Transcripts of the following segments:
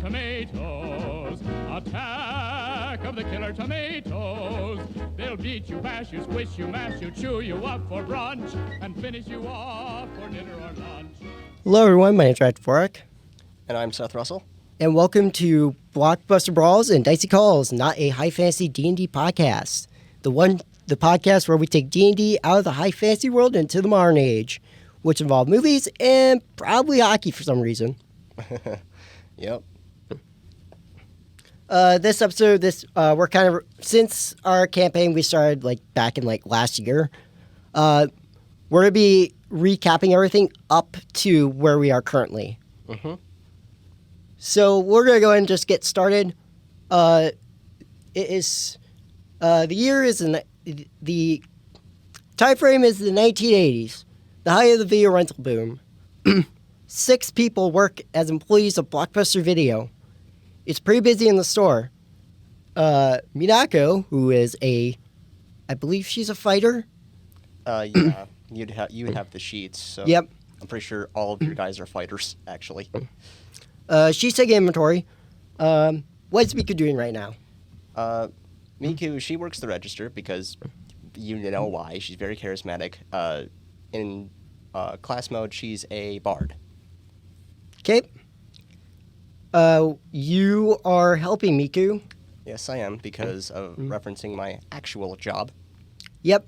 tomatoes. Attack of the killer tomatoes. They'll beat you, bash you, squish you, mash you, chew you up for brunch, and finish you off for dinner or lunch. Hello, everyone. My name's Brad Dvorak. And I'm Seth Russell. And welcome to Blockbuster Brawls and Dicey Calls, not a high fantasy D&D podcast. The podcast where we take D&D out of the high fantasy world into the modern age, which involve movies and probably hockey for some reason. Yep. This episode, we're kind of, since our campaign we started back in last year, we're going to be recapping everything up to where we are currently. Mm-hmm. So we're going to go ahead and just get started. The year is the time frame is the 1980s, the height of the video rental boom. 6 people work as employees of Blockbuster Video. It's pretty busy in the store. Minako, who is I believe she's a fighter. Yeah, you would have the sheets. So Yep. I'm pretty sure all of your guys are fighters, actually. She's taking inventory. What's Miku doing right now? Miku, she works the register because you know why. She's very charismatic. In class mode, she's a bard. Okay. You are helping Miku. Yes, I am, because of referencing my actual job. Yep.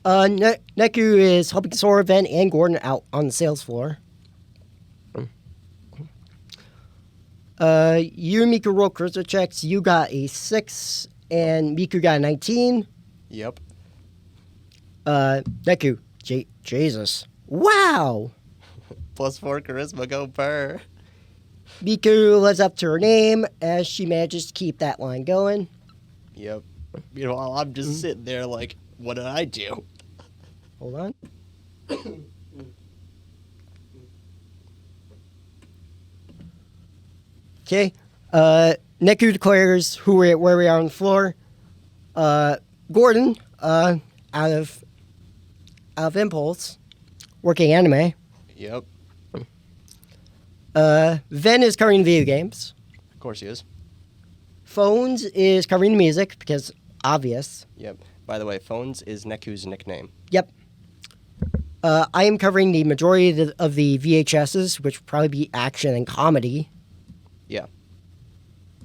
Neku is helping Sora, Ben, and Gordon out on the sales floor. You and Miku roll charisma checks. You got a 6, and Miku got a 19. Yep. Neku, Jesus. Wow! +4 charisma, go burr. Miku lives up to her name as she manages to keep that line going. Yep. Meanwhile, I'm just sitting there like, what did I do? Hold on. Okay. Neku declares where we are on the floor. Gordon, out of impulse, working anime. Yep. Ven is covering video games. Of course he is. Phones is covering music because obvious. Yep. By the way, Phones is Neku's nickname. Yep. I am covering the majority of the VHSs, which would probably be action and comedy. Yeah.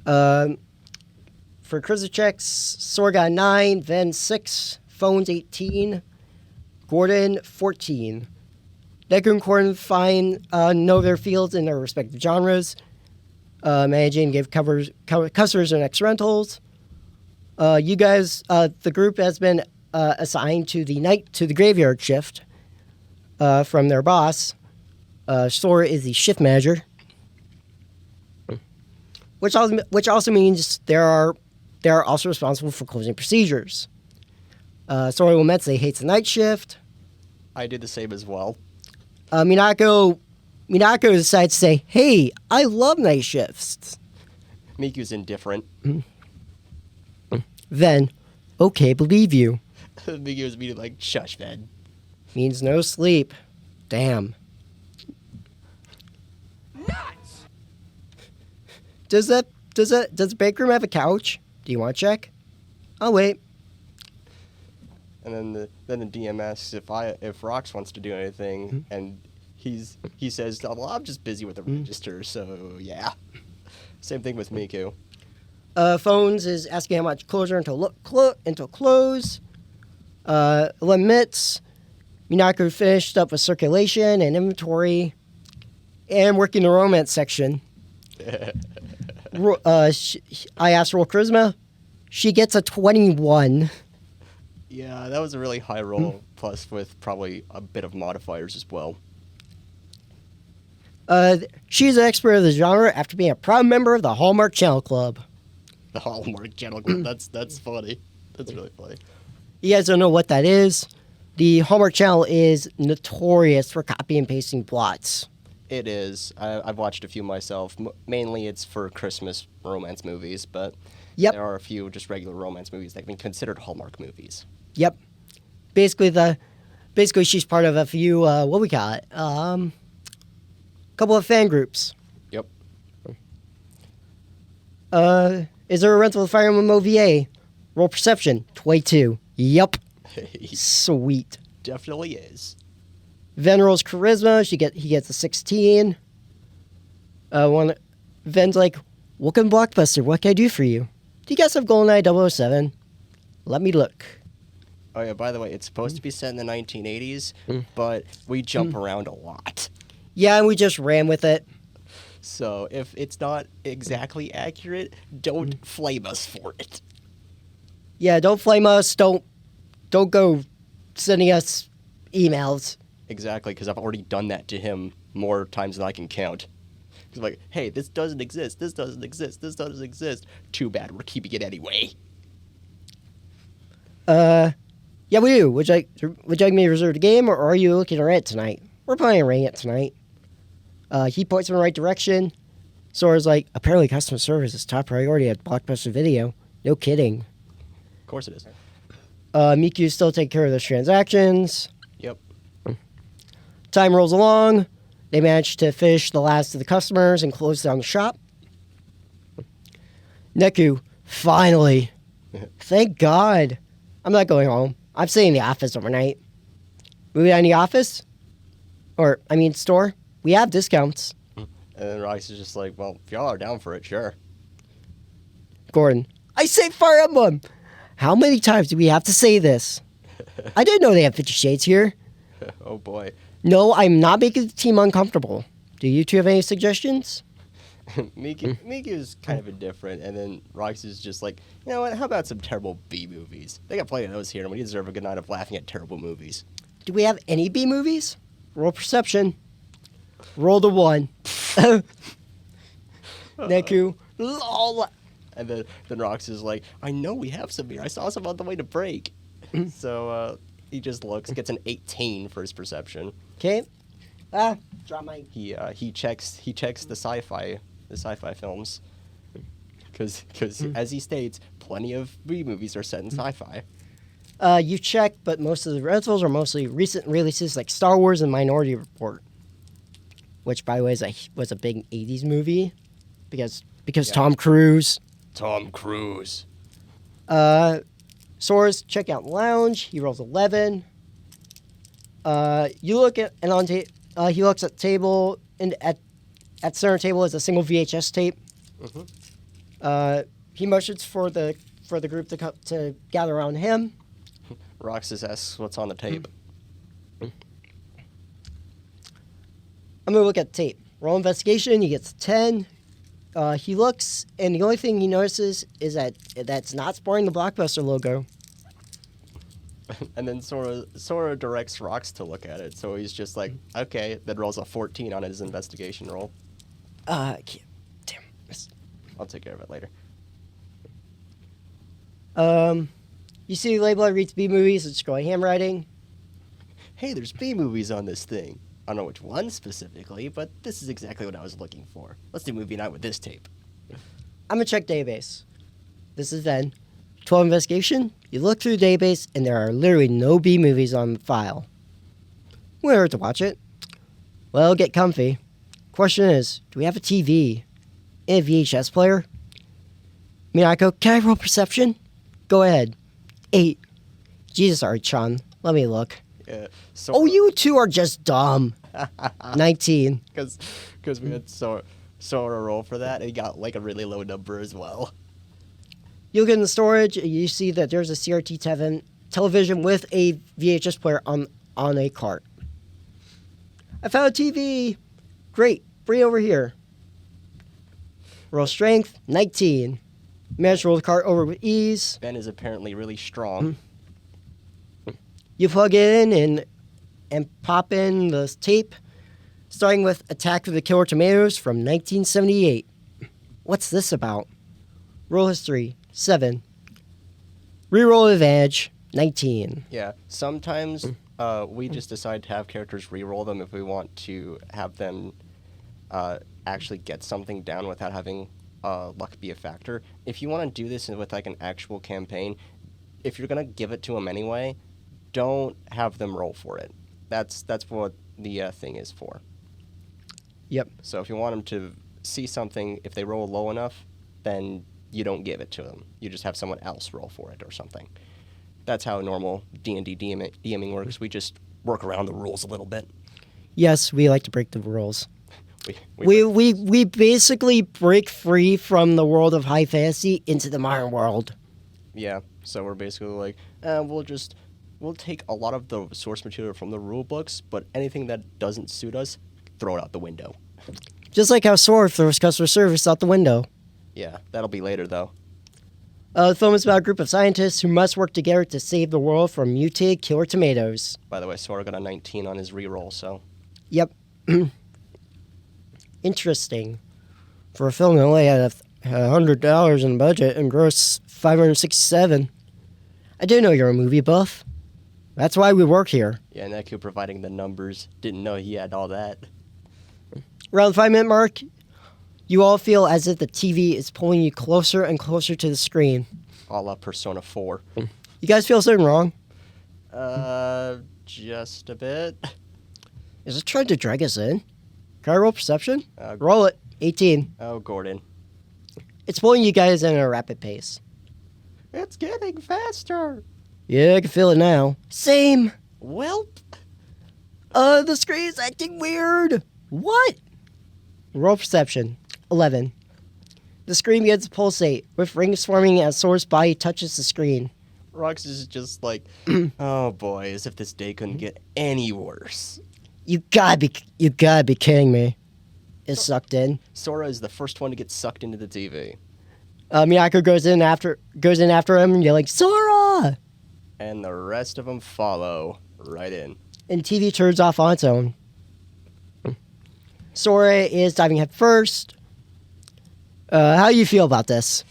For charisma checks, Sora got 9, Ven 6, Phones 18, Gordon 14. Neku and Gordon know their fields in their respective genres, managing to give customers their next rentals. You guys, the group has been assigned to the graveyard shift from their boss. Sora is the shift manager, which also means they are also responsible for closing procedures. Sora will immensely hates the night shift. I did the same as well. Minako decides to say, "Hey, I love night shifts." Miku's indifferent. Then, okay, believe you. Miku's immediately like, shush, man. Means no sleep. Damn. Nuts! Does the break room have a couch? Do you want to check? I'll wait. And then the DM asks if Rox wants to do anything, and he says, well, I'm just busy with the register, so yeah. Same thing with Miku. Phones is asking how much closure until close. 11 minutes. Minako finished up with circulation and inventory, and working the romance section. I asked roll charisma. She gets a 21. Yeah, that was a really high roll, plus with probably a bit of modifiers as well. She's an expert of the genre after being a proud member of the Hallmark Channel Club. The Hallmark Channel Club, that's funny. That's really funny. You guys don't know what that is? The Hallmark Channel is notorious for copy and pasting plots. It is. I've watched a few myself. Mainly it's for Christmas romance movies, but Yep. there are a few just regular romance movies that have been considered Hallmark movies. Yep. Basically, she's part of a few, what we call it, couple of fan groups. Yep. Is there a rental of Fire Emblem OVA? Roll perception, 22. Yup. He Sweet. definitely is. Ven rolls charisma. He gets a 16. Ven's like, welcome Blockbuster. What can I do for you? Do you guys have GoldenEye 007? Let me look. Oh yeah, by the way, it's supposed to be set in the 1980s, but we jump around a lot. Yeah, and we just ran with it. So if it's not exactly accurate, don't flame us for it. Yeah, don't flame us. Don't go sending us emails. Exactly, because I've already done that to him more times than I can count. He's like, hey, this doesn't exist, this doesn't exist, this doesn't exist. Too bad, we're keeping it anyway. Yeah, we do. Would you like me to reserve the game, or are you looking to rent tonight? We're planning on renting it tonight. He points in the right direction. Sora's like, apparently customer service is top priority at Blockbuster Video. No kidding. Of course it is. Miku still taking care of those transactions. Yep. Time rolls along. They manage to finish the last of the customers and close down the shop. Neku, finally. Thank God. I'm not going home. I'm staying in the office overnight. Moving on to the office? Store. We have discounts. And then Rox is just like, well, if y'all are down for it, sure. Gordon, I say Fire Emblem. How many times do we have to say this? I didn't know they had 50 Shades here. Oh boy. No, I'm not making the team uncomfortable. Do you two have any suggestions? Miku's kind of indifferent, and then Rox is just like, you know what, how about some terrible B movies? They got plenty of those here, and we deserve a good night of laughing at terrible movies. Do we have any B movies? Roll perception. Roll the 1. Neku, lol. And then Rox is like, I know we have some here. I saw some on the way to break. So he just looks, gets an 18 for his perception. Okay. Drop my... He checks the sci-fi films. Because as he states, plenty of B movies are set in sci-fi. You check, but most of the rentals are mostly recent releases like Star Wars and Minority Report. Which, by the way, was a big 80s movie. Because Tom Cruise. Tom Cruise. Sora's check out lounge. He rolls 11. You look at he looks at the table, and at center table is a single VHS tape. He motions for the group to gather around him. Roxas asks what's on the tape. I'm gonna look at the tape. Roll investigation. He gets 10. He looks, and the only thing he notices is that's not sporting the Blockbuster logo. And then Sora directs Rox to look at it, so he's just like, okay, then rolls a 14 on his investigation roll. Damn. I'll take care of it later. You see the label that reads B movies. It's scrolling handwriting. Hey, there's B movies on this thing. I don't know which one specifically, but this is exactly what I was looking for. Let's do movie night with this tape. I'm gonna check database. This is then 12 investigation. You look through the database, and there are literally no B movies on the file. Where to watch it? Well, get comfy. Question is, do we have a TV and a VHS player? Minako, can I roll perception? Go ahead. 8. Jesus, Archan. Let me look. Yeah. Oh, you two are just dumb. 19. Because we had Sora roll for that, and he got like a really low number as well. You look in the storage, you see that there's a CRT television with a VHS player on a cart. I found a TV. Great. Bring it over here. Roll strength, 19. Manage to roll the cart over with ease. Ben is apparently really strong. You plug it in and pop in the tape, starting with Attack of the Killer Tomatoes from 1978. What's this about? Roll history, 7. Reroll advantage, 19. Yeah, sometimes we just decide to have characters reroll them if we want to have them actually get something down without having luck be a factor. If you want to do this with like an actual campaign, if you're going to give it to them anyway, don't have them roll for it. That's what the thing is for. Yep. So if you want them to see something, if they roll low enough, then you don't give it to them. You just have someone else roll for it or something. That's how normal D&D DMing works. We just work around the rules a little bit. Yes, we like to break the rules. We We basically break free from the world of high fantasy into the modern world. Yeah, so we're basically like, we'll take a lot of the source material from the rule books, but anything that doesn't suit us, throw it out the window. Just like how Sora throws customer service out the window. Yeah, that'll be later though. The film is about a group of scientists who must work together to save the world from mutated killer tomatoes. By the way, Sora got a 19 on his reroll, so. Yep. Interesting. For a film that only had $100 in budget and grossed $567. I do know you're a movie buff. That's why we work here. Yeah, Neku providing the numbers. Didn't know he had all that. Around the 5-minute mark, you all feel as if the TV is pulling you closer and closer to the screen. A la Persona 4. You guys feel something wrong? Just a bit. Is it trying to drag us in? Can I roll perception? Uh, Roll it. 18. Oh, Gordon. It's pulling you guys in at a rapid pace. It's getting faster. Yeah, I can feel it now. Same. Welp. The screen's acting weird. What? Roll perception. 11. The screen begins to pulsate, with rings forming as Sora's body touches the screen. Rox is just like, oh boy, as if this day couldn't get any worse. You gotta be kidding me. Is sucked in. Sora is the first one to get sucked into the TV. Miyako goes in after him, yelling, Sora! And the rest of them follow right in. And TV turns off on its own. Sora is diving head first. How do you feel about this?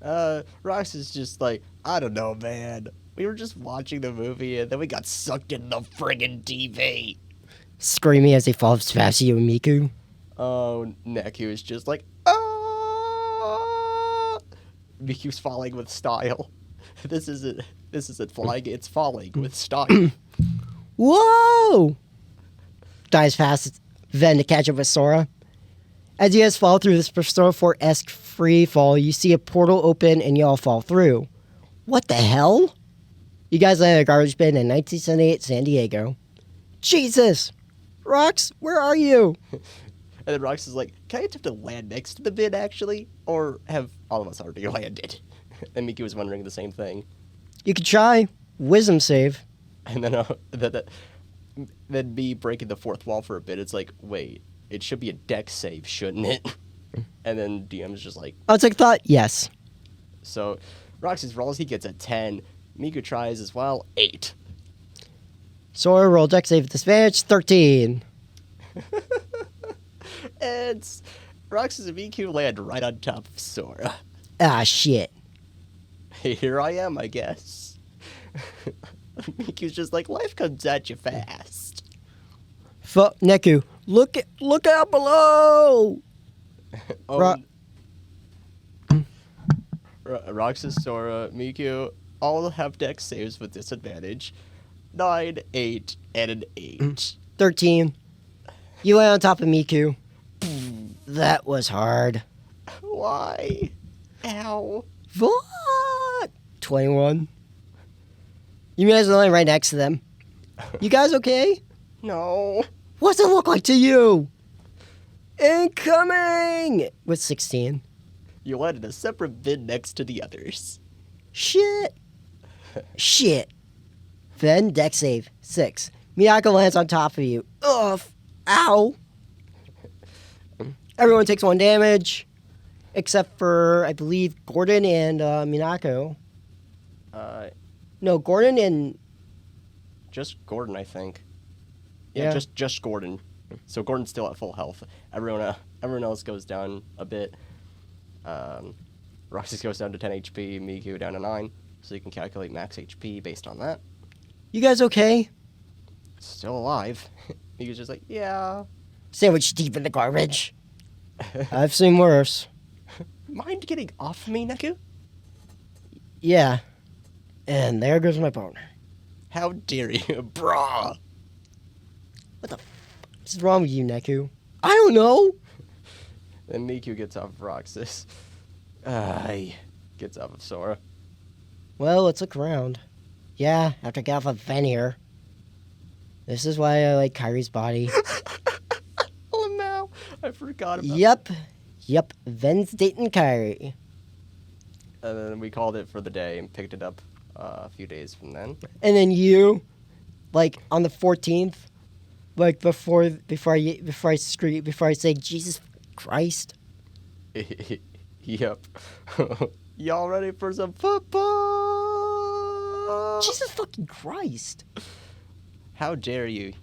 Rox is just like, I don't know, man. We were just watching the movie and then we got sucked into the friggin' TV. Screaming as they fall past you and Miku. Oh, Neku is just like, ah! Miku's falling with style. This isn't flying, it's falling with style. Whoa! Dies fast then to catch up with Sora. As you guys fall through this Persona 4-esque free fall, you see a portal open and you all fall through. What the hell? You guys land at a garbage bin in 1978 San Diego. Jesus! Rox, where are you? And then Rox is like, can I attempt to land next to the bin, actually? Or have all of us already landed? And Miku was wondering the same thing. You could try. Wisdom save. And then me breaking the fourth wall for a bit, it's like, wait, it should be a dex save, shouldn't it? And then DM's just like... I'll take thought, yes. So, Rox's rolls, he gets a 10. Miku tries as well, 8. Sora roll dex save at disadvantage, 13. And Roxas and Miku land right on top of Sora. Ah, shit. Here I am, I guess. Miku's just like, life comes at you fast. Neku, look out below! Roxas, Sora, Miku all have dex saves with disadvantage. 9, 8, and an 8. 13. You lay on top of Miku. That was hard. Why? Ow. What? 21. You guys are laying right next to them. You guys okay? No. What's it look like to you? Incoming! With 16. You landed a separate bin next to the others. Shit. Shit. Then dex save. 6. Miyako lands on top of you. Ugh. Ow. Everyone takes 1 damage. Except for, I believe, Gordon and Minako. No, Gordon and... Just Gordon, I think. Yeah. Just Gordon. So Gordon's still at full health. Everyone else goes down a bit. Roxas goes down to 10 HP, Miku down to 9. So you can calculate max HP based on that. You guys okay? Still alive. Miku's just like, yeah. Sandwich deep in the garbage. I've seen worse. Mind getting off me, Neku? Yeah. And there goes my boner. How dare you, brah? What the f*** is wrong with you, Neku? I don't know. Then Miku gets off Roxas. He gets off of Sora. Well, let's look around. Yeah, I have to get off of Ven here. This is why I like Kyrie's body. Oh no, I forgot about Yep, Ven's dating Kyrie. And then we called it for the day and picked it up a few days from then. And then you, like on the 14th, like before I say Jesus Christ. Yep. Y'all ready for some football? Jesus fucking Christ. How dare you?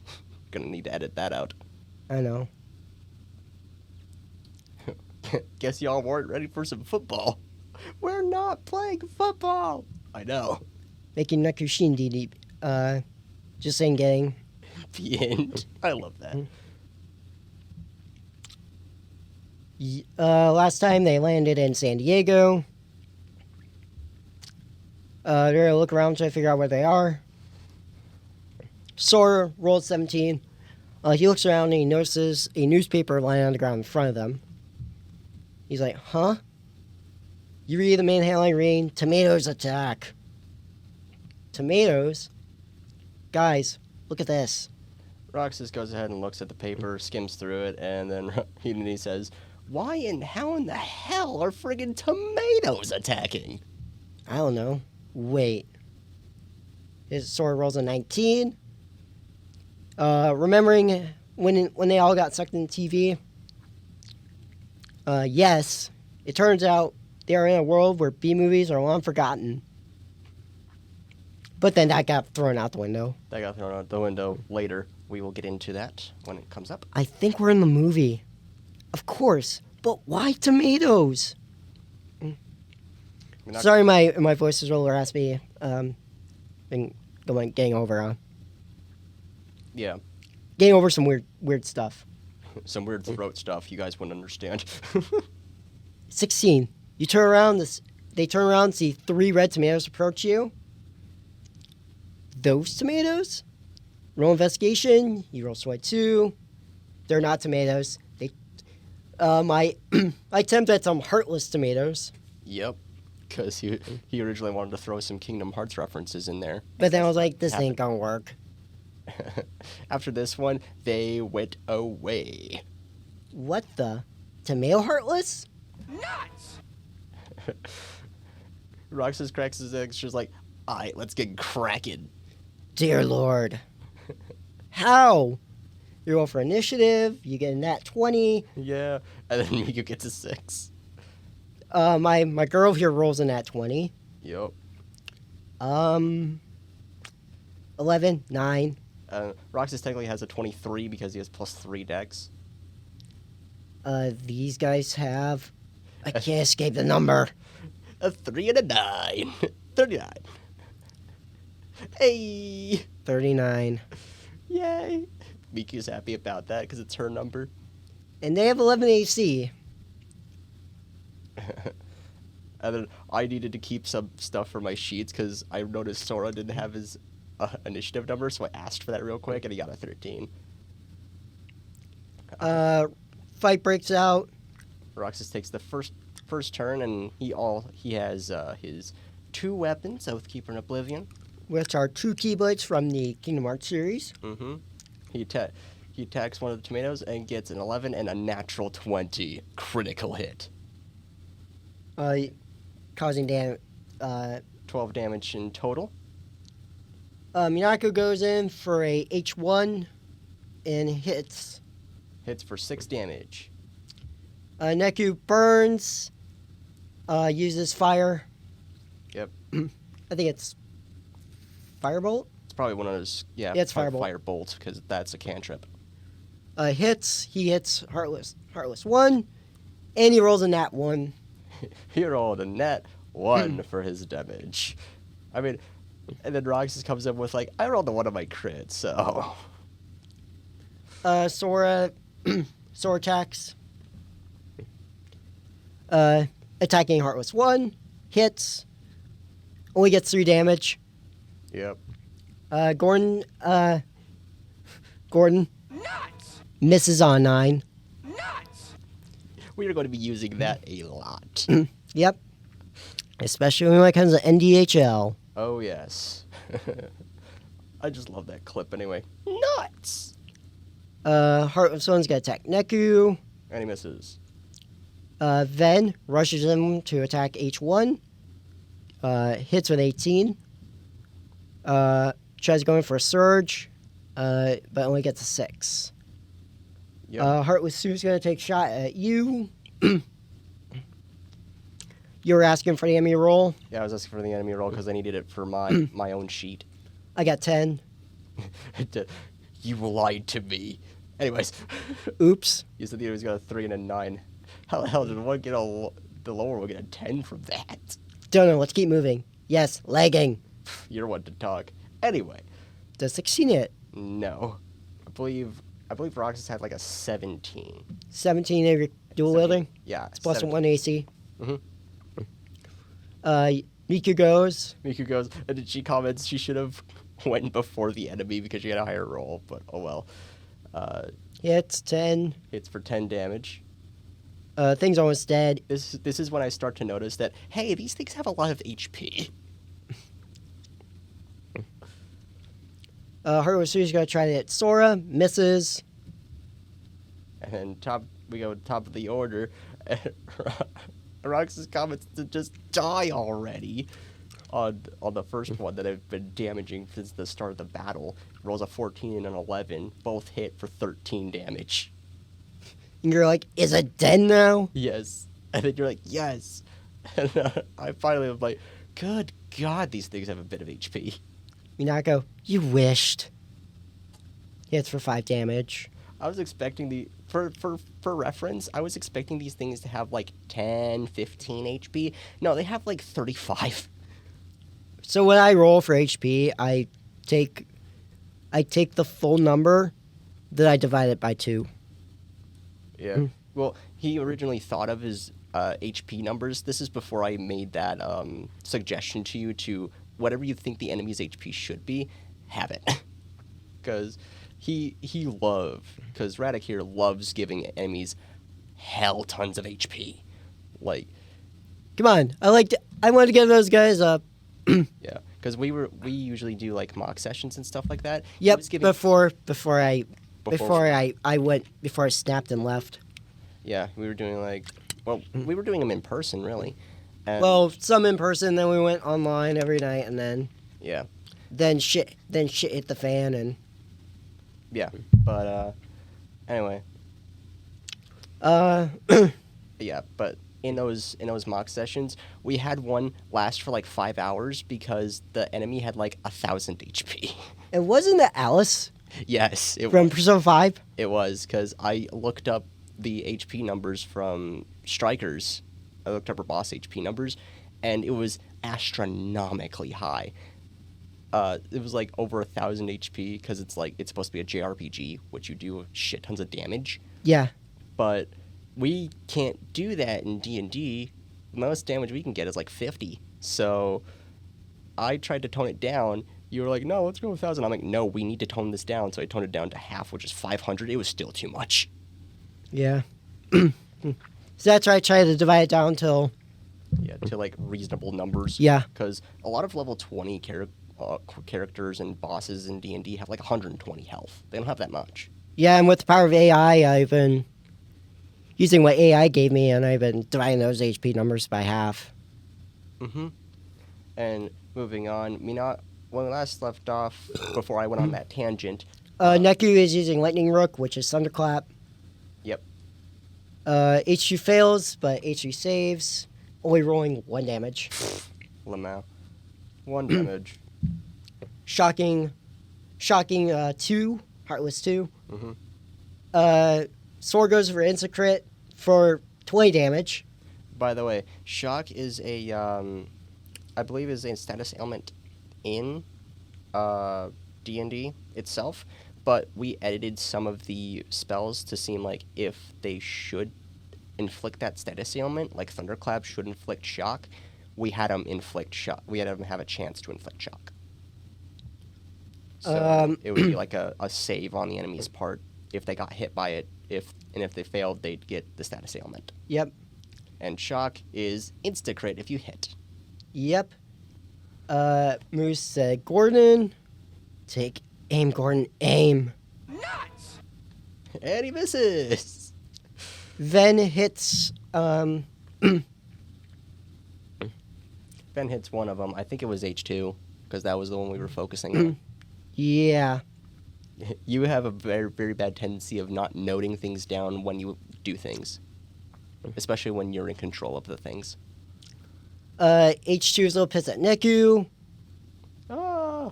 Gonna need to edit that out. I know. Guess y'all weren't ready for some football. We're not playing football. I know. Making Nakushindi, just saying getting. The end. I love that. Last time they landed in San Diego. They're gonna look around trying to figure out where they are. Sora rolled 17. He looks around and he notices a newspaper lying on the ground in front of them. He's like, huh? You read the main headline reading, tomatoes attack. Tomatoes? Guys, look at this. Roxas goes ahead and looks at the paper, skims through it, and then he says, why and how in the hell are friggin' tomatoes attacking? I don't know. Wait. His Sora rolls a 19. Remembering when they all got sucked in TV. Yes, it turns out they are in a world where B movies are long forgotten. But then that got thrown out the window. That got thrown out the window later. We will get into that when it comes up. I think we're in the movie. Of course, but why tomatoes? Sorry, my voice is a little raspy. Been getting over Yeah. getting over some weird stuff. Some weird throat stuff you guys wouldn't understand. 16. You turn around. They turn around and see 3 red tomatoes approach you. Those tomatoes? Roll investigation. You roll swipe 2. They're not tomatoes. My attempt at some heartless tomatoes. Yep. Because he originally wanted to throw some Kingdom Hearts references in there. But then I was like, this ain't gonna work. After this one, they went away. What the? Tomato heartless? Nuts! Roxas cracks his eggs. She's like, alright, let's get cracking. Dear Lord. How? You roll for initiative, you get a nat 20. Yeah. And then Miku gets a 6. My girl here rolls a nat 20. Yep. 11, 9. Roxas technically has a 23 because he has +3 dex. These guys have... I can't escape the number. A 3 and a 9. 39. Hey! 39. Yay! Miku's happy about that because it's her number. And they have 11 AC. And then I needed to keep some stuff for my sheets because I noticed Sora didn't have his initiative number, so I asked for that real quick, and he got a 13. Fight breaks out. Roxas takes the first turn, and he has his 2 weapons, Oathkeeper and Oblivion. Which are 2 Keyblades from the Kingdom Hearts series. Mm-hmm. He attacks one of the tomatoes and gets an 11 and a natural 20 critical hit. Causing damage. 12 damage in total. Minako goes in for a H1 and hits. Hits for 6 damage. Neku burns. Uses fire. Yep. I think it's Firebolt. It's probably one of those. Yeah, it's Firebolt. Firebolt, because that's a cantrip. Hits. He hits Heartless 1, and he rolls a nat 1. He rolled a net 1 for his damage. I mean, and then Roxas comes in with like, I rolled a 1 of my crits, so. Sora attacks. Attacking Heartless 1, hits. Only gets 3 damage. Yep. Gordon Nuts! misses on 9. Nuts! We are going to be using that a lot. Yep. Especially when it comes to NDHL. Oh, yes. I just love that clip anyway. Nuts! Heart of Stone's gonna attack Neku. And he misses. Ven rushes him to attack H1. Hits with 18. Tries going for a surge, but only gets a 6. Yep. Heartless Sue's gonna take a shot at you. You were asking for the enemy roll. Yeah, I was asking for the enemy roll because I needed it for my own sheet. I got 10. You lied to me. Anyways. Oops. You said the enemy's got a 3 and a 9. How the hell did one get the lower one get a 10 from that? Don't know. Let's keep moving. Yes, lagging. You're one to talk. Anyway. Does 16 hit? No. I believe Roxas had like a 17. 17 of your dual wielding? Yeah. It's plus 17. 1 AC. Mm-hmm. Miku goes. Miku goes, and then she comments she should have went before the enemy because she had a higher roll, but oh well. Hits 10. Hits for 10 damage. Thing's almost dead. This is when I start to notice that, hey, these things have a lot of HP. Harusu's gonna try to hit Sora. Misses. And then we go top of the order. Roxas comments to just die already on the first one that I've been damaging since the start of the battle. Rolls a 14 and an 11. Both hit for 13 damage. And you're like, is it dead now? Yes. And then you're like, yes. And I finally was like, good God, these things have a bit of HP. Minako, you wished. Hits for 5 damage. I was expecting for reference, I was expecting these things to have like 10, 15 HP. No, they have like 35. So when I roll for HP, I take the full number, then I divide it by 2. Yeah. Well, he originally thought of his HP numbers. This is before I made that suggestion to you to whatever you think the enemy's HP should be, have it. Because because Radic here loves giving enemies hell tons of HP. Like, come on, I want to get those guys up. yeah, because we usually do like mock sessions and stuff like that. He Yep. was giving- Before I snapped and left. Yeah, we were doing we were doing them in person really. And, Well, some in person, then we went online every night, and then yeah. shit hit the fan, and Yeah, but anyway, yeah. But in those mock sessions, we had one last for like 5 hours because the enemy had like 1,000 HP. and wasn't that Alice Yes, from Persona 5? it was because I looked up the HP numbers from Strikers. I looked up her boss HP numbers, and it was astronomically high. It was like over 1,000 HP because it's supposed to be a JRPG, which you do shit tons of damage. Yeah. But we can't do that in D&D. The most damage we can get is like 50. So I tried to tone it down. You were like, no, let's go 1,000. I'm like, no, we need to tone this down. So I toned it down to half, which is 500. It was still too much. Yeah. So that's why I tried to divide it down till. Yeah, to like reasonable numbers. Yeah. Because a lot of level 20 characters and bosses in D&D have like 120 health. They don't have that much. Yeah, and with the power of AI, I've been using what AI gave me, and I've been dividing those HP numbers by half. Mm-hmm. And moving on, when we last left off, before I went on that tangent... Neku is using Lightning Rook, which is Thunderclap. Yep. H2 fails, but H3 saves, only rolling 1 damage. Lamau. 1 damage. Shocking 2, Heartless 2. Mm-hmm. Sword goes for instant crit for 20 damage. By the way, Shock is I believe is a status ailment in D&D itself, but we edited some of the spells to seem like if they should inflict that status ailment, like Thunderclap should inflict shock, we had them inflict shock. We had them have a chance to inflict shock. So it would be like a save on the enemy's part if they got hit by it. If they failed, they'd get the status ailment. Yep. And shock is insta-crit if you hit. Yep. Moose said, Gordon, take aim, Gordon, aim. And he misses. Then hits, Ben hits one of them. I think it was H2, because that was the one we were focusing on. Yeah. You have a very, very bad tendency of not noting things down when you do things, especially when you're in control of the things. H2 is a little pissed at Neku. Ah.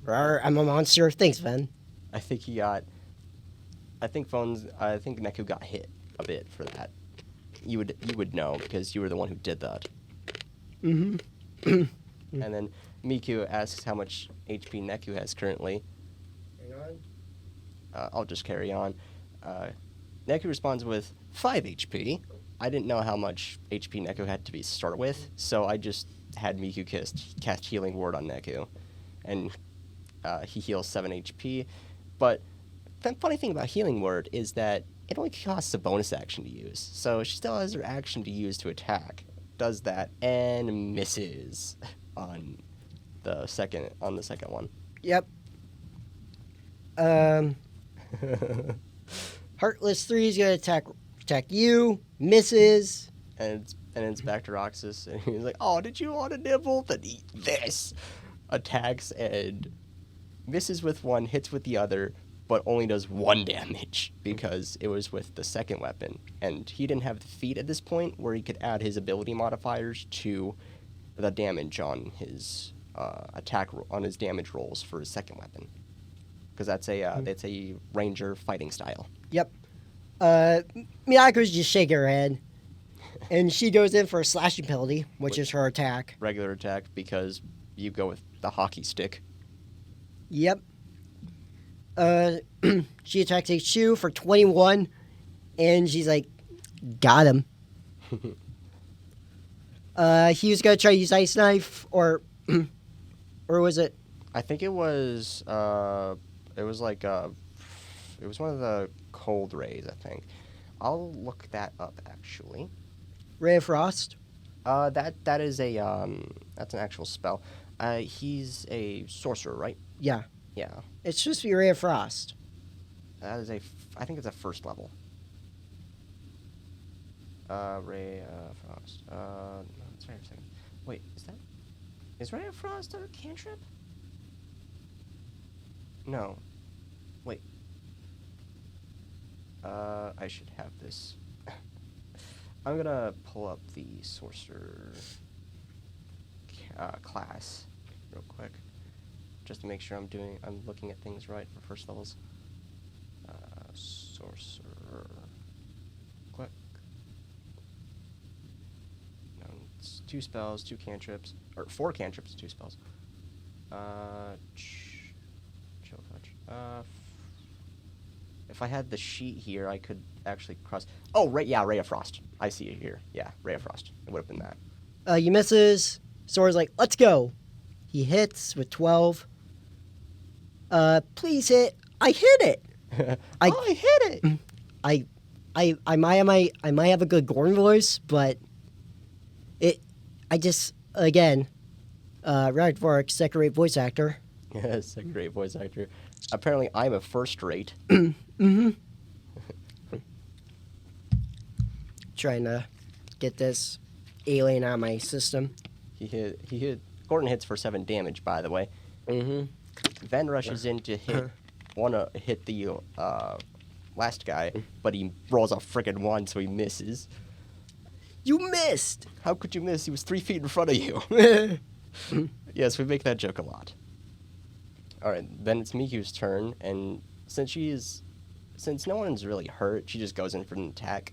Rawr, I'm a monster. Thanks, Ben. I think he got. I think Neku got hit a bit for that. You would know because you were the one who did that. Mm-hmm. And then Miku asks how much HP Neku has currently. Hang on. I'll just carry on. Neku responds with 5 HP. I didn't know how much HP Neku had to be start with, so I just had Miku cast Healing Word on Neku. And he heals 7 HP. But the funny thing about Healing Word is that it only costs a bonus action to use. So she still has her action to use to attack. Does that and misses on the second one. Yep. Heartless 3 is gonna attack you. Misses. And it's back to Roxas, and he's like, "Oh, did you want a nibble? Then eat this." Attacks and misses with one, hits with the other, but only does 1 damage because it was with the second weapon, and he didn't have the feat at this point where he could add his ability modifiers to the damage on his on his damage rolls for his second weapon, because that's a ranger fighting style. Yep. Miyako's just shaking her head, and she goes in for a slashing penalty, which is her attack. Regular attack because you go with the hockey stick. Yep. She attacks H2 for 21, and she's like, got him. He was gonna try to use Ice Knife, or was it? I think it was one of the cold rays, I think. I'll look that up actually. Ray of Frost? That is that's an actual spell. He's a sorcerer, right? Yeah. Yeah. It's supposed to be Ray of Frost. That is I think it's a first level. Ray of Frost. No, it's right for a second. Wait, is Ray of Frost a cantrip? No. Wait. I should have this. I'm gonna pull up the sorcerer class real quick, just to make sure I'm looking at things right for first levels. Sorcerer. Click. No, it's 2 spells, 2 cantrips, or 4 cantrips, 2 spells. Chill touch. If I had the sheet here, I could actually cross. Oh, right, yeah, Ray of Frost. I see it here. Yeah, Ray of Frost. It would have been that. He misses. Sora's like, let's go. He hits with 12. Please hit. I hit it. I hit it. I might have a good Gordon voice, but Rad Dvorak, second-rate voice actor. Yes, second-rate voice actor. Apparently, I'm a first-rate. Mm-hmm. Trying to get this alien out of my system. He hit. Gordon hits for 7 damage, by the way. Mm-hmm. Ven rushes in to hit the last guy, but he rolls a frickin' 1, so he misses. You missed! How could you miss? He was 3 feet in front of you. Yes, we make that joke a lot. Alright, then it's Miku's turn, and since no one's really hurt, she just goes in for an attack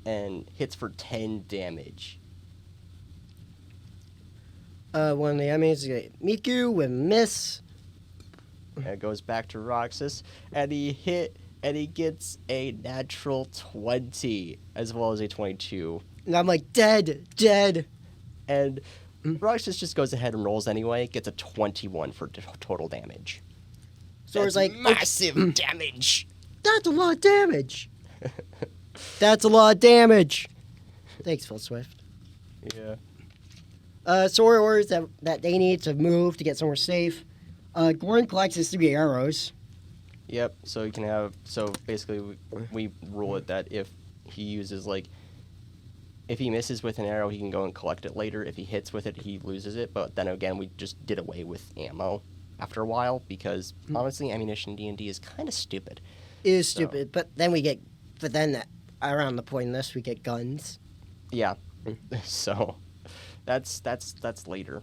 and hits for 10 damage. One of the enemies, Miku with miss. And it goes back to Roxas, and he gets a natural 20, as well as a 22. And I'm like, dead. And Roxas just goes ahead and rolls anyway, gets a 21 for total damage. So it's like, massive damage. That's a lot of damage. That's a lot of damage. Thanks, Phil Swift. Yeah. Sora orders that they need to move to get somewhere safe. Gordon collects his 3 arrows. Yep. So you can have. So basically, we rule it that if he uses if he misses with an arrow, he can go and collect it later. If he hits with it, he loses it. But then again, we just did away with ammo after a while because honestly, ammunition in D&D is kind of stupid. It is stupid, but then around the point in this, we get guns. Yeah. So that's later.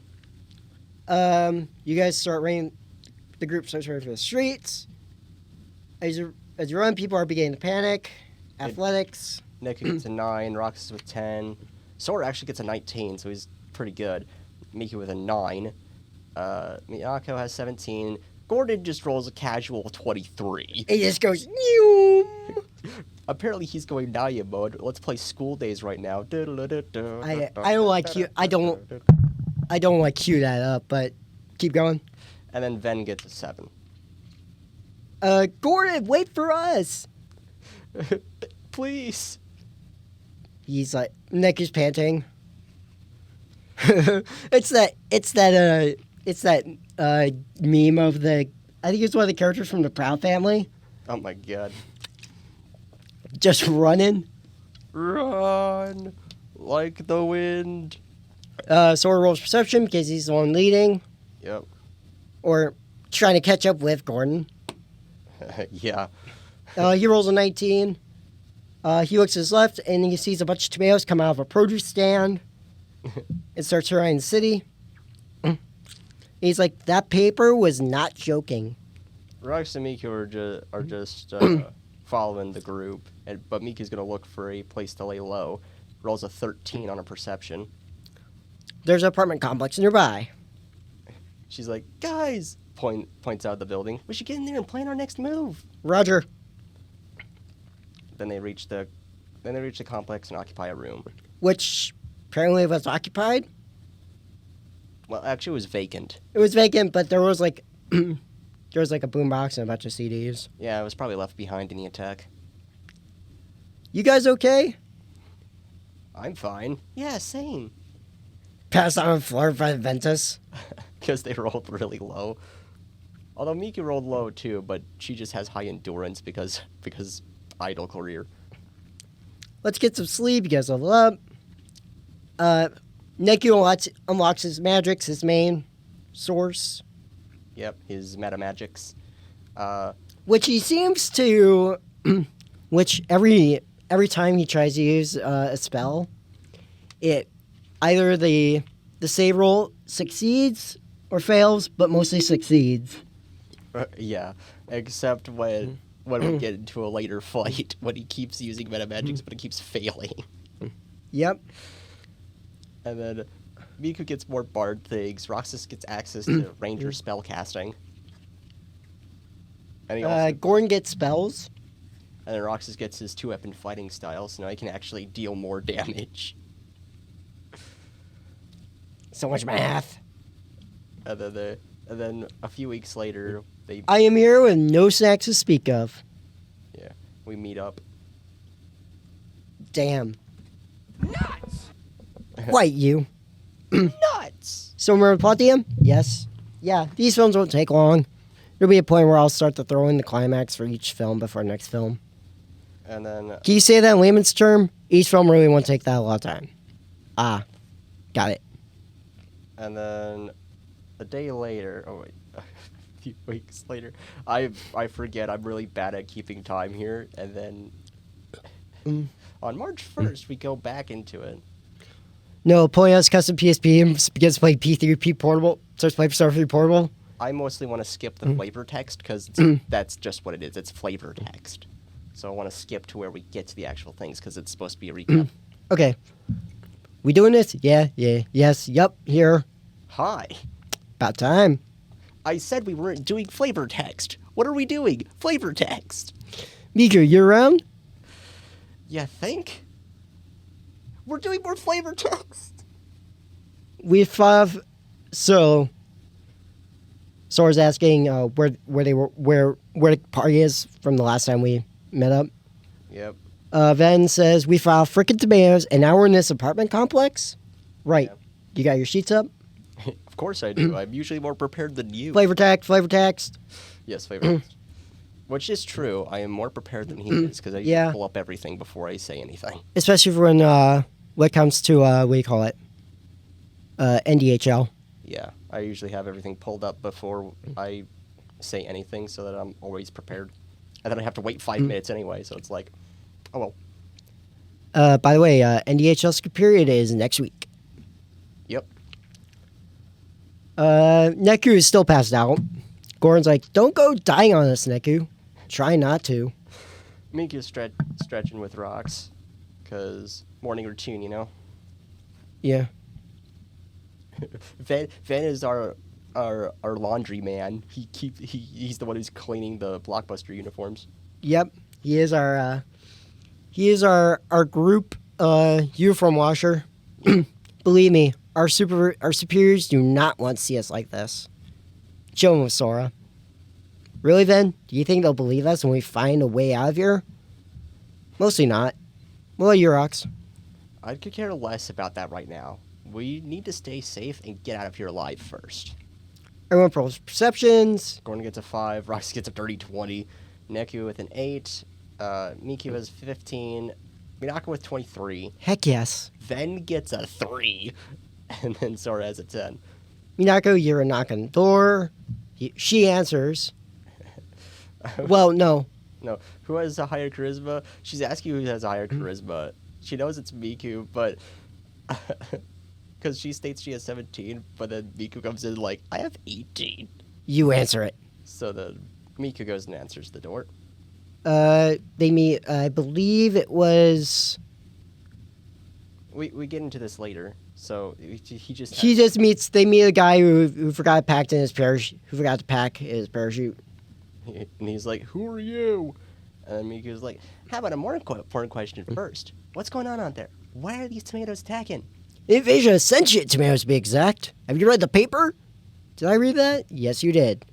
You guys start running. The group starts running for the streets. As you run, people are beginning to panic. Athletics. Nick gets a 9, Roxas with 10. Sora actually gets a 19, so he's pretty good. Miki with a 9. Miyako has 17. Gordon just rolls a casual 23. It just goes. New. Apparently he's going Naya mode. Let's play School Days right now. I don't like you. I don't like cue that up, but keep going. And then Ven gets a 7. Gordon, wait for us. Please. He's like, Nick is panting. It's that meme of I think it's one of the characters from the Proud Family. Oh my god. Just running. Run like the wind. Sora rolls perception because he's the one leading. Yep. Or trying to catch up with Gordon. Yeah. He rolls a 19. He looks to his left and he sees a bunch of tomatoes come out of a produce stand. And starts around the city. He's like, that paper was not joking. Rox and Miki are just following the group, but Miki's going to look for a place to lay low. Rolls a 13 on a perception. There's an apartment complex nearby. She's like, guys, points out the building. We should get in there and plan our next move. Roger. Then they reach the complex and occupy a room. Which apparently was occupied. Well, actually, it was vacant. It was vacant, but there was a boombox and a bunch of CDs. Yeah, it was probably left behind in the attack. You guys okay? I'm fine. Yeah, same. Passed on the floor by the Ventus. Because they rolled really low. Although Miki rolled low too, but she just has high endurance because idle career. Let's get some sleep. You guys level up. Neku unlocks his magics, his main source. Yep, his meta magics. Which he seems to... which every time he tries to use a spell, it either the save roll succeeds or fails, but mostly succeeds. Yeah, except when we get into a later fight, when he keeps using meta magics, but it keeps failing. Yep. And then Miku gets more bard things. Roxas gets access to ranger spell casting. And Gordon gets spells. And then Roxas gets his 2-weapon fighting style, so now he can actually deal more damage. So much math. And then a few weeks later, I am here with no snacks to speak of. Yeah, we meet up. Damn. Nuts! White you. Nuts! So remember the plot, DM? Yes. Yeah, these films won't take long. There'll be a point where I'll start to throw in the climax for each film before next film. And then... Can you say that in layman's term? Each film really won't take that a lot of time. Ah, got it. And then a day later... Oh, wait. A few weeks later. I forget. I'm really bad at keeping time here. And then... On March 1st, we go back into it. No, pulling out his custom PSP and begins to play P3P Portable. Starts playing Star 3 Portable. I mostly want to skip the flavor text because that's just what it is. It's flavor text. So I want to skip to where we get to the actual things because it's supposed to be a recap. Okay. We doing this? Yeah, yes, yup, here. Hi. About time. I said we weren't doing flavor text. What are we doing? Flavor text. Mika, you around? You think? We're doing more flavor text. We have... So... Sora's asking where the party is from the last time we met up. Yep. Ven says, we file frickin' tomatoes, and now we're in this apartment complex? Right. Yeah. You got your sheets up? Of course I do. I'm usually more prepared than you. Flavor text. Yes, flavor text. Which is true. I am more prepared than he is because I Yeah. pull up everything before I say anything. Especially for when, what comes to, what do you call it? NDHL. Yeah, I usually have everything pulled up before I say anything so that I'm always prepared. And then I have to wait 5 minutes anyway, so it's like, oh well. By the way, NDHL's period is next week. Yep. Neku is still passed out. Gordon's like, don't go dying on us, Neku. Try not to. Miku's stretching with rocks because morning routine, you know? Yeah. Van is our laundry man. He's the one who's cleaning the Blockbuster uniforms. Yep. He is our group uniform washer. Believe me, our superiors do not want to see us like this. Chilling with Sora. Really, Ven? Do you think they'll believe us when we find a way out of here? Mostly not. What about you, Rox? I could care less about that right now. We need to stay safe and get out of here alive first. Everyone pulls perceptions. Gordon gets a 5, Rox gets a dirty 20, Neku with an 8, Miku has 15, Minako with 23. Heck yes. Ven gets a 3, and then Sora has a 10. Minako, you're a knock on the door. She answers. Well, no. No, who has a higher charisma? She's asking who has a higher charisma. She knows it's Miku, but because she states she has 17, but then Miku comes in like, I have 18. You answer it. So then Miku goes and answers the door. They meet, I believe it was... We get into this later. So They meet a guy who forgot to pack his parachute. And he's like, who are you? And then Miku's like, how about a more important question first? What's going on out there? Why are these tomatoes attacking? Invasion of sentient tomatoes, to be exact. Have you read the paper? Did I read that? Yes, you did.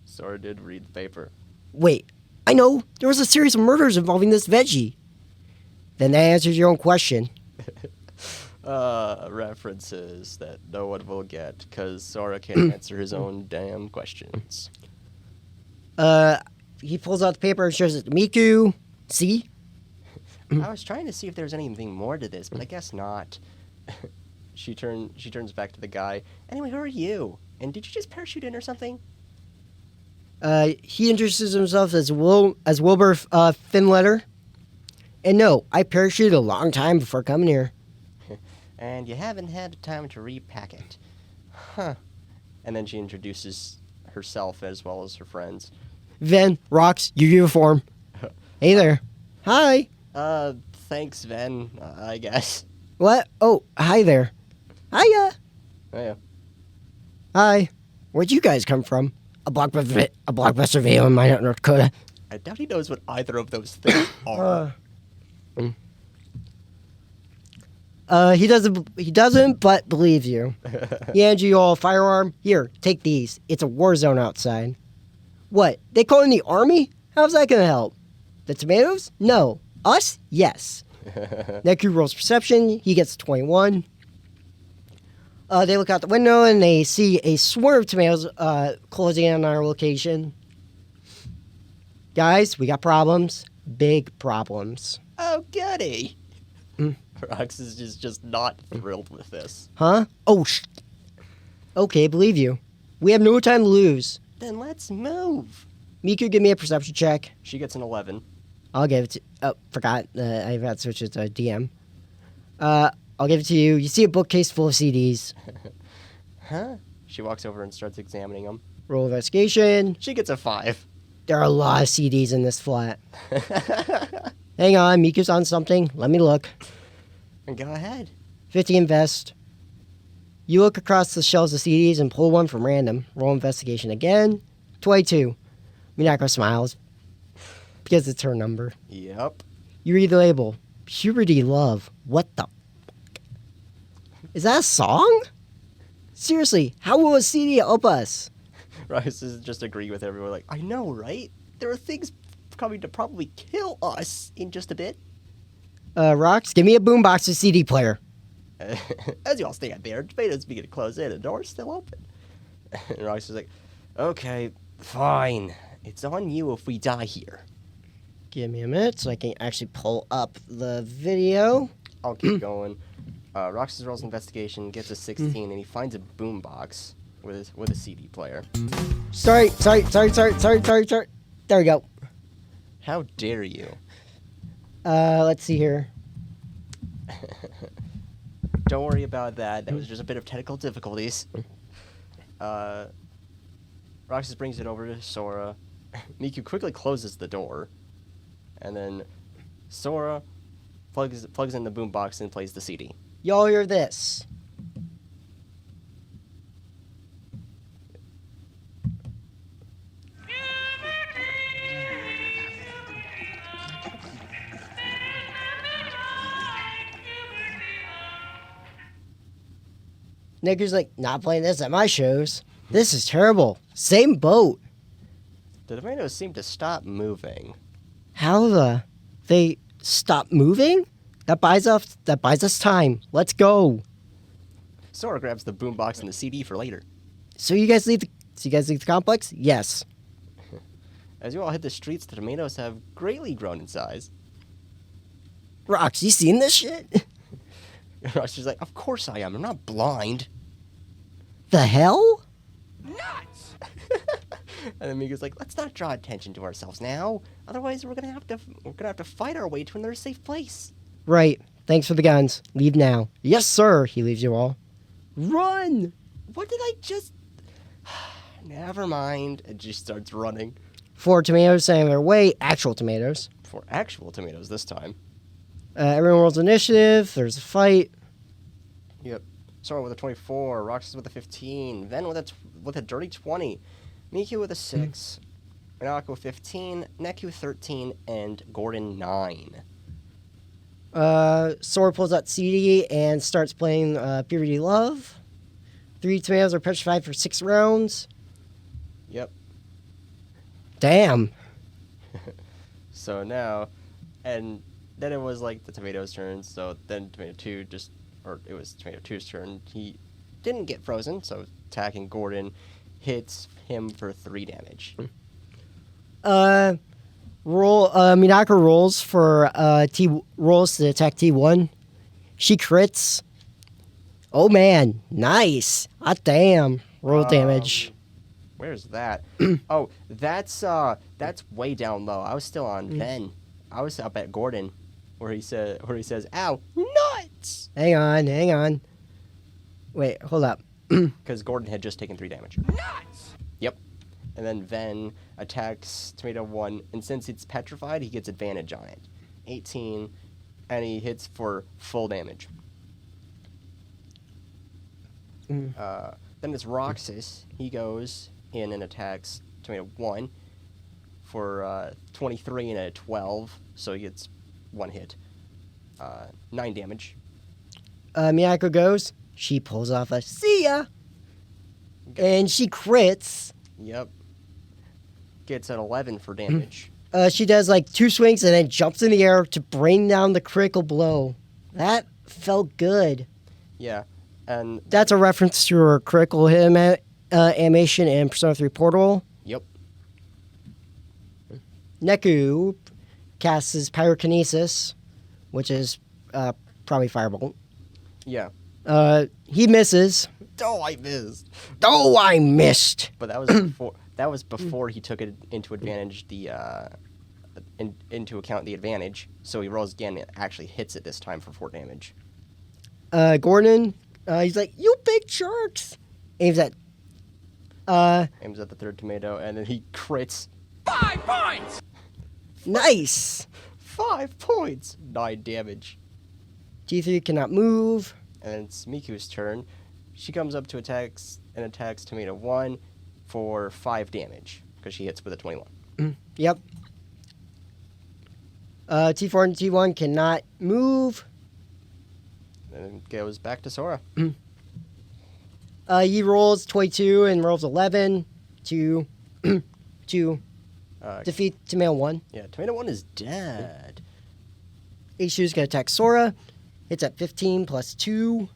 Sora did read the paper. Wait, I know. There was a series of murders involving this veggie. Then that answers your own question. References that no one will get because Sora can't answer his own damn questions. He pulls out the paper and shows it to Miku. See? I was trying to see if there's anything more to this, but I guess not. She turns back to the guy. Anyway, who are you? And did you just parachute in or something? He introduces himself as Wilbur Finletter. And no, I parachuted a long time before coming here. And you haven't had time to repack it. Huh. And then she introduces herself as well as her friends. Ven, Rox, your uniform. Hey there. Hi. Thanks, Ven, I guess. What? Oh, hi there. Hiya. Oh, yeah. Hi. Where'd you guys come from? A blockbuster video in Minot, North Dakota. I doubt he knows what either of those things are. He doesn't, but believes you. He hands you all a firearm. Here, take these. It's a war zone outside. What? They call in the army? How's that gonna help? The tomatoes? No. Us? Yes. Neku rolls perception. He gets 21. They look out the window and they see a swarm of tomatoes closing in on our location. Guys, we got problems. Big problems. Oh, goody. Rox is just not thrilled with this. Huh? Oh, okay, believe you. We have no time to lose. Then let's move. Miku, give me a perception check. She gets an 11. I'll give it to... Oh, forgot. I forgot to switch it to DM. I'll give it to you. You see a bookcase full of CDs. Huh? She walks over and starts examining them. Roll investigation. She gets a 5. There are a lot of CDs in this flat. Hang on, Miku's on something. Let me look. Go ahead. 50 invest. You look across the shelves of CDs and pull one from random. Roll investigation again. 22. Minako smiles. Because it's her number. Yep. You read the label. Puberty love. What the fuck? Is that a song? Seriously, how will a CD help us? Rice is just agreeing with everyone like, I know, right? There are things coming to probably kill us in just a bit. Rox, give me a boombox with CD player. As you all stand there, Tomatoes begin to close in, and the door's still open. And Rox is like, okay, fine. It's on you if we die here. Give me a minute so I can actually pull up the video. I'll keep going. Roxas rolls investigation, gets a 16, and he finds a boombox with a CD player. Sorry. There we go. How dare you? Let's see here. Don't worry about that. That was just a bit of technical difficulties. Roxas brings it over to Sora. Miku quickly closes the door. And then Sora plugs in the boombox and plays the CD. Y'all hear this? Nigger's like, not playing this at my shows. This is terrible. Same boat. The tomatoes seem to stop moving. How they stop moving? That buys us time. Let's go. Sora grabs the boombox and the CD for later. So you guys leave the complex? Yes. As you all hit the streets, the tomatoes have greatly grown in size. Rox, you seen this shit? Roxas like, of course I am. I'm not blind. The hell? Nuts! And then Miku's like, let's not draw attention to ourselves now. Otherwise, we're gonna have to fight our way to another safe place. Right. Thanks for the guns. Leave now. Yes, sir. He leaves you all. Run! What did I just... Never mind. It just starts running. 4 tomatoes standing their way. Actual tomatoes. For actual tomatoes this time. Everyone rolls initiative. There's a fight. Yep. Sora with a 24. Roxas with a 15. Ven with a dirty 20. Miku with a 6. Minako with 15. Neku 13. And Gordon 9. Sora pulls out CD and starts playing Puberty Love. 3 tomatoes are petrified for 6 rounds. Yep. Damn. So now, and then it was like the tomato's turn, so then tomato 2 it was tomato 2's turn. He didn't get frozen, so attacking Gordon hits him for 3 damage. Minako rolls for rolls to attack T1. She crits. Oh man, nice. Ah damn. Roll damage. Where's that? Oh, that's way down low. I was still on Ven. I was up at Gordon, where he says, "Ow, nuts!" Hang on. Wait, hold up. Because Gordon had just taken 3 damage. Nuts. Yep. And then Ven attacks Tomato 1, and since it's petrified, he gets advantage on it. 18, and he hits for full damage. Then it's Roxas. He goes in and attacks Tomato 1 for 23 and a 12, so he gets 1 hit. 9 damage. Miyako goes. She pulls off a see ya, and she crits. Yep. Gets an 11 for damage. She does like 2 swings and then jumps in the air to bring down the critical blow. That felt good. Yeah, and that's a reference to her critical hit animation in Persona 3 Portal. Yep. Neku casts his pyrokinesis, which is probably firebolt. Yeah. He misses. Oh, I missed. Oh, I missed. But that was before. That was before he took it into advantage into account the advantage. So he rolls again and actually hits it this time for 4 damage. Gordon, he's like, "You big jerks!" Aims at the 3rd tomato, and then he crits. 5 points. Nice. 5 points. 9 damage. T3 cannot move. And then it's Miku's turn. She comes up to attacks Tomato 1 for 5 damage because she hits with a 21. Yep. T4 and T1 cannot move. And it goes back to Sora. He rolls 22 and rolls 11 to defeat Tomato 1. Yeah, Tomato 1 is dead. Ishu's gonna attack Sora. Hits at 15 plus 2.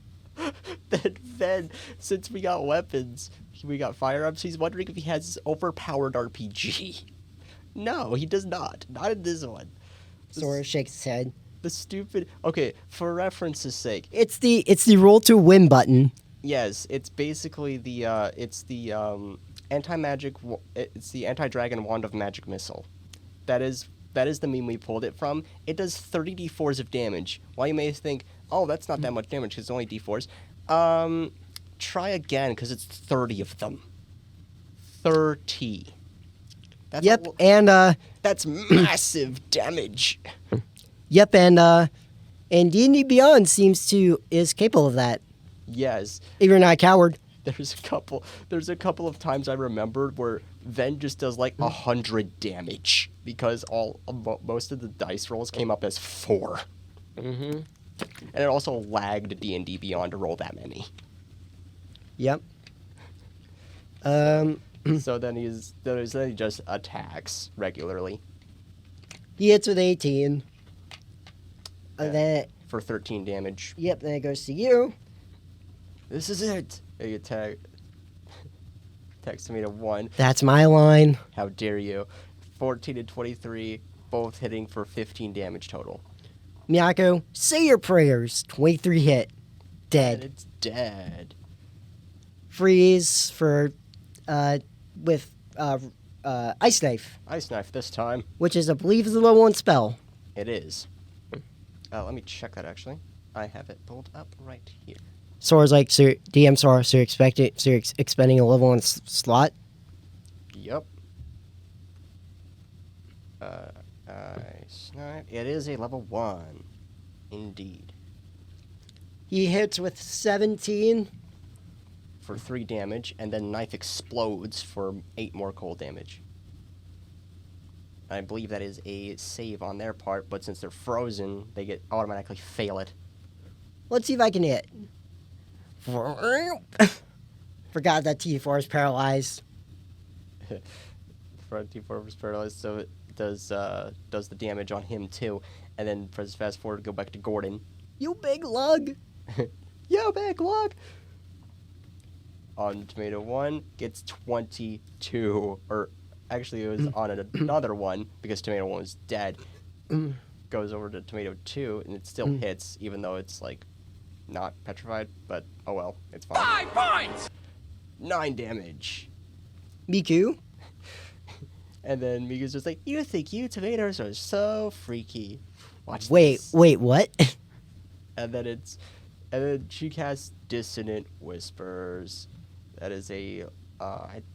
Then, since we got weapons, we got firearms, he's wondering if he has his overpowered RPG. No, he does not. Not in this one. Sora shakes his head. The stupid... Okay, for reference's sake. It's the roll to win button. Yes, it's basically the anti-magic... It's the anti-dragon wand of magic missile. That is the meme we pulled it from. It does 30 d4s of damage. While you may think, oh, that's not that much damage because it's only d4s. Try again because it's 30 of them. 30. That's Yep, and that's massive damage. Yep, and D&D Beyond is capable of that. Yes. If you're not a coward. There's a couple of times I remembered where Ven just does like 100 damage because most of the dice rolls came up as 4. Mm-hmm. And it also lagged D&D Beyond to roll that many. Yep. So then he just attacks regularly. He hits with 18. Yeah. Then For 13 damage. Yep, then it goes to you. This is it. He attacks me to 1. That's my line. How dare you? 14 and 23, both hitting for 15 damage total. Miyako, say your prayers. 23 hit. And Dead. it's dead. Freeze for with Ice Knife, Ice Knife this time. which is, I believe, is a level 1 spell. It is. Let me check that actually. I have it pulled up right here. Sora's like, so DM Sora, so you're expending a level 1 slot? Yep. Ice Knife. It is a level 1. Indeed. He hits with 17. For 3 damage, and then Knife explodes for 8 more cold damage. I believe that is a save on their part, but since they're frozen, they automatically fail it. Let's see if I can hit. Forgot that T4 is paralyzed. Front T4 was paralyzed, so it does the damage on him too. And then press fast forward, go back to Gordon. You big lug. Yo, big lug! On Tomato 1, gets 22. Or, actually, it was on another one, because Tomato 1 was dead. Goes over to Tomato 2, and it still hits, even though it's, like, not petrified. But, oh well, it's fine. 5 points! 9 damage. Miku. And then Miku's just like, you think you tomatoes are so freaky. Watch Wait, this. what? And then she casts Dissonant Whispers. That is I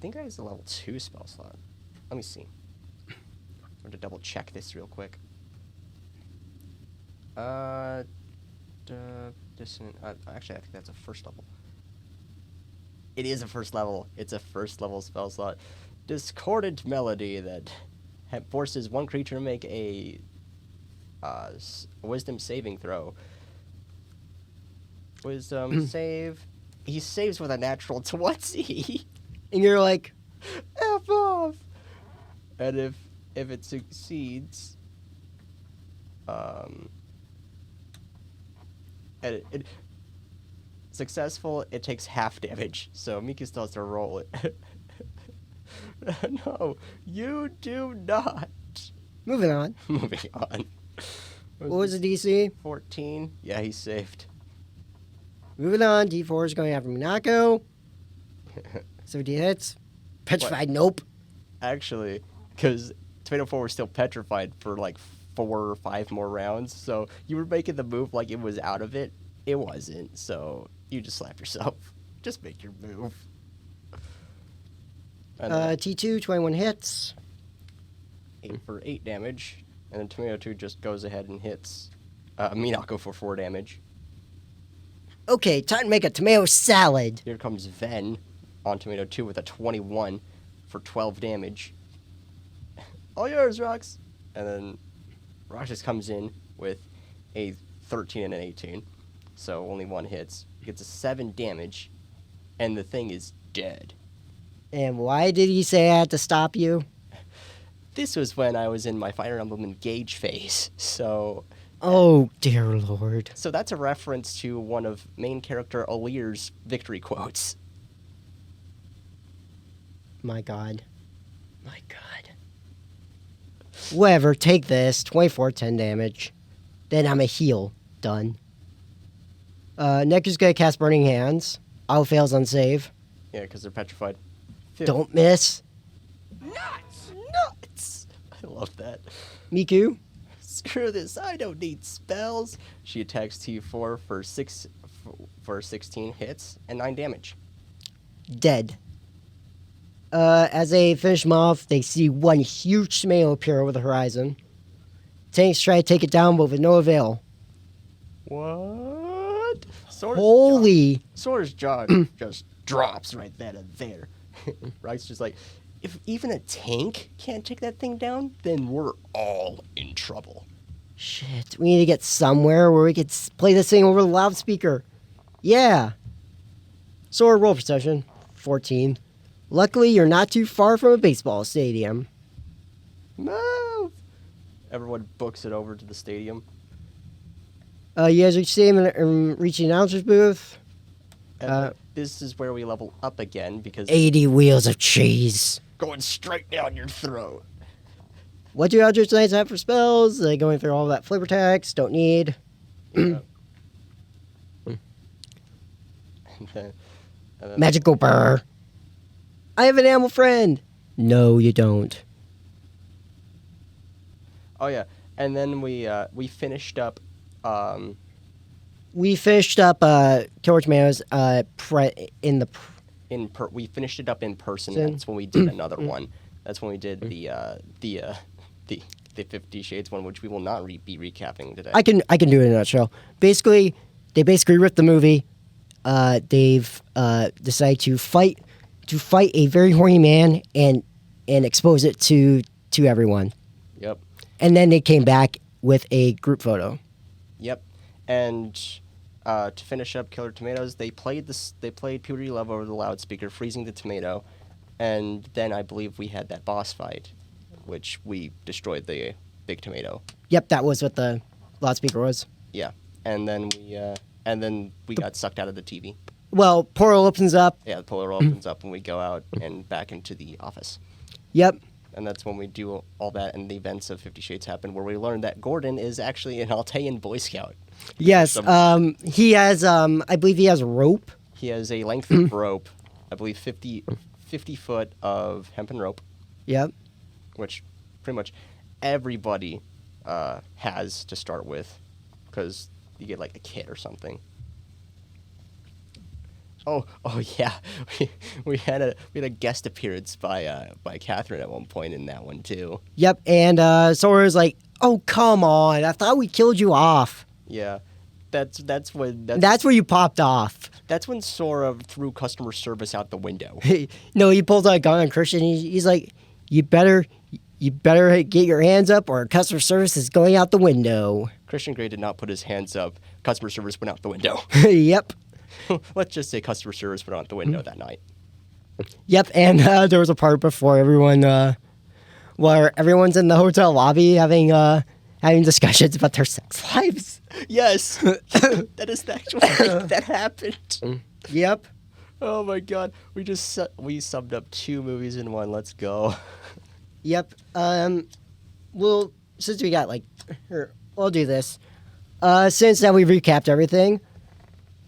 think that is a level 2 spell slot. Let me see. I'm going to double check this real quick. Dissonant, actually, I think that's a first level. It is a first level. It's a first level spell slot. Discordant Melody that forces one creature to make a wisdom saving throw. Wisdom save. He saves with a natural 20. And you're like, F off. And if it succeeds, and it successful, it takes half damage. So Miku still has to roll it. No, you do not. moving on. Moving on. What was the DC? 14. Yeah, he's saved. Moving on. D4 is going after Minako. 70 hits. Petrified, nope. Actually, because Tomato 4 was still petrified for like 4 or 5 more rounds, so you were making the move like it was out of it. It wasn't, so you just slap yourself. Just make your move. And T2, 21 hits. 8 for 8 damage, and then Tomato 2 just goes ahead and hits Minako for 4 damage. Okay, time to make a tomato salad. Here comes Ven on Tomato 2 with a 21 for 12 damage. All yours, Rox! And then Roxas comes in with a 13 and an 18, so only 1 hits. He gets a 7 damage, and the thing is dead. And why did he say I had to stop you? This was when I was in my Fire Emblem Engage phase, so Oh, dear Lord. So that's a reference to one of main character Alir's victory quotes. My God. My God. Whatever, take this. 24, 10 damage. Then I'm a heal. Done. Necro's gonna cast Burning Hands. Auto fails on save. Yeah, because they're petrified. Don't miss. Nuts! I love that. Miku. Screw this, I don't need spells. She attacks T4 for 16 hits and 9 damage. Dead. As they finish him off, they see one huge tomato appear over the horizon. Tanks try to take it down, but with no avail. What? Holy! Sora's jaw just drops right then and there. Right's just like, if even a tank can't take that thing down, then we're all in trouble. Shit, we need to get somewhere where we could play this thing over the loudspeaker. Yeah. Sora, roll perception. 14. Luckily, you're not too far from a baseball stadium. Move! Everyone books it over to the stadium. You guys reach stadium and reach the announcer's booth. And this is where we level up again because 80 wheels of cheese. going straight down your throat. What do Eldritch Knights have for spells? They going through all that flavor text. Don't need. Yeah. and then, Magical burr. I have an animal friend. No, you don't. Oh yeah, and then we finished up. We finished up Killer Tomatoes We finished it up in person. So- That's when we did another one. That's when we did the 50 Shades one, which we will not be recapping today. I can do it in a nutshell. Basically, they ripped the movie. They've decided to fight a very horny man and expose it to everyone. Yep. And then they came back with a group photo. Yep. And to finish up Killer Tomatoes, they played Puberty Love over the loudspeaker, freezing the tomato, and then I believe we had that boss fight, which we destroyed the big tomato. Yep, that was what the loudspeaker was. Yeah. And then we got sucked out of the TV. Well, portal opens up. Yeah, the polar opens up and we go out and back into the office. Yep. And that's when we do all that, and the events of 50 Shades happen, where we learn that Gordon is actually an Altean Boy Scout. Yes. He has. I believe he has rope. He has a length of rope, I believe 50 foot of hempen rope, Yep. which pretty much everybody has to start with, because you get like a kit or something. Oh yeah, we had a guest appearance by Catherine at one point in that one too. Yep. And Sora's like, "Oh, come on! I thought we killed you off." Yeah, that's when That's where you popped off. that's when Sora threw customer service out the window. No, he pulls out a gun on Christian. He's like, "You better get your hands up, or customer service is going out the window." Christian Grey did not put his hands up. Customer service went out the window. Yep. Let's just say customer service went out the window that night. Yep. And there was a part before where everyone's in the hotel lobby having discussions about their sex lives. Yes, that is the actual thing that happened. Yep. Oh my god, we summed up 2 movies in one. Let's go. Yep. Well, since we got we'll do this. Since now we've recapped everything.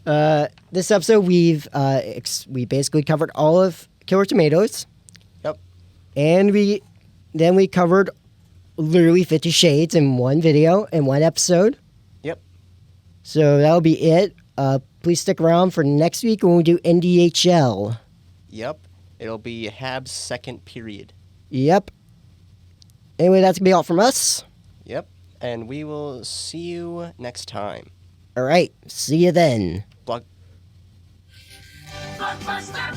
This episode we basically covered all of Killer Tomatoes. Yep. And we covered literally 50 Shades in one video in one episode. Yep. So that'll be it. Please stick around for next week when we do NDHL. Yep. It'll be Hab's second period. Yep. Anyway, that's going to be all from us. Yep. And we will see you next time. All right. See you then. Block. Blockbuster